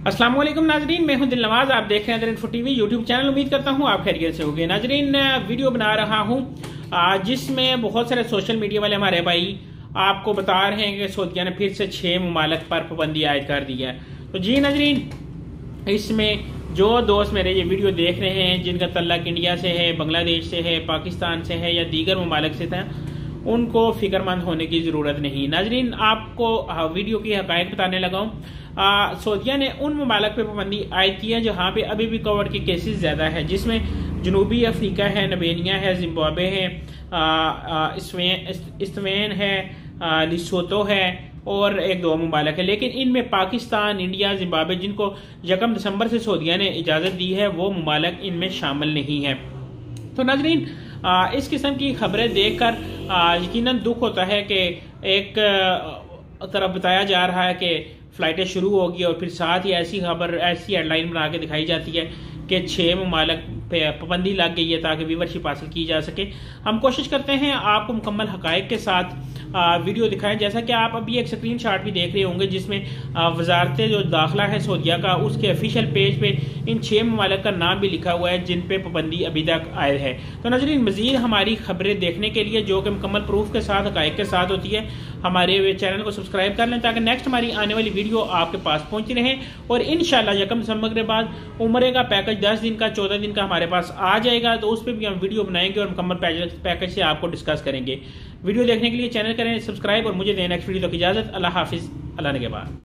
अस्सलाम वालेकुम नाजरीन, मैं हूं दिल नवाज। आप देख रहे हैं इन्फो टीवी यूट्यूब चैनल। उम्मीद करता हूं आप खैरियत से होंगे। नाजरीन, वीडियो बना रहा हूं जिसमें बहुत सारे सोशल मीडिया वाले हमारे भाई आपको बता रहे हैं कि सऊदीया ने फिर से 6 ममालिक पर पाबंदी आयद कर दी है। तो जी नाजरीन, इसमें जो दोस्त मेरे ये वीडियो देख रहे हैं जिनका तल्लक इंडिया से है, बांग्लादेश से है, पाकिस्तान से है या दीगर ममालिक से था, उनको फिक्रमंद होने की ज़रूरत नहीं। नाजरीन, आपको वीडियो की हकायत बताने लगा हूँ। सऊदीया ने उन ममालिक पे पाबंदी आयद की है जहाँ पे अभी भी कोविड के केसेस ज़्यादा है, जिसमें जनूबी अफ्रीका है, नबेनिया है, जिम्बाब्वे है, इस्वेन है, लिसोतो है और एक दो ममालिक है। लेकिन इनमें पाकिस्तान, इंडिया, जिम्बाब्वे, जिनको 1 दिसंबर से सऊदीया ने इजाज़त दी है, वो ममालिक इनमें शामिल नहीं है। तो नाजरीन, इस किस्म की खबरें देखकर यकीनन दुख होता है कि एक तरफ बताया जा रहा है कि फ़्लाइटें शुरू होगी और फिर साथ ही ऐसी खबर, ऐसी हेडलाइन बना के दिखाई जाती है कि 6 ममालिक पे पाबंदी लग गई है ताकि व्यूवरशिप हासिल की जा सके। हम कोशिश करते हैं आपको मुकम्मल हकायक के साथ वीडियो दिखाएं। जैसा कि आप अभी एक स्क्रीनशॉट भी देख रहे होंगे जिसमें वजारत जो दाखिला है सऊदीया का, उसके ऑफिशियल पेज पे इन 6 ममालिक का नाम भी लिखा हुआ है जिन पे पाबंदी अभी तक आयद है। तो नाज़रीन, मज़ीद हमारी खबरें देखने के लिए जो कि मुकम्मल प्रूफ के साथ, हकायक के साथ होती है, हमारे चैनल को सब्सक्राइब कर लें ताकि नेक्स्ट हमारी आने वाली वीडियो आपके पास पहुंचती रहे। और इंशाल्लाह 1 दिसंबर के बाद उम्रे का पैकेज 10 दिन का, 14 दिन का हमारे पास आ जाएगा, तो उस पर भी हम वीडियो बनाएंगे और मुकम्मल पैकेज से आपको डिस्कस करेंगे। वीडियो देखने के लिए चैनल करें सब्सक्राइब और मुझे दें नेक्स्ट वीडियो तक इजाज़त। अल्लाह हाफिज़, अल्लाह ने के बाद।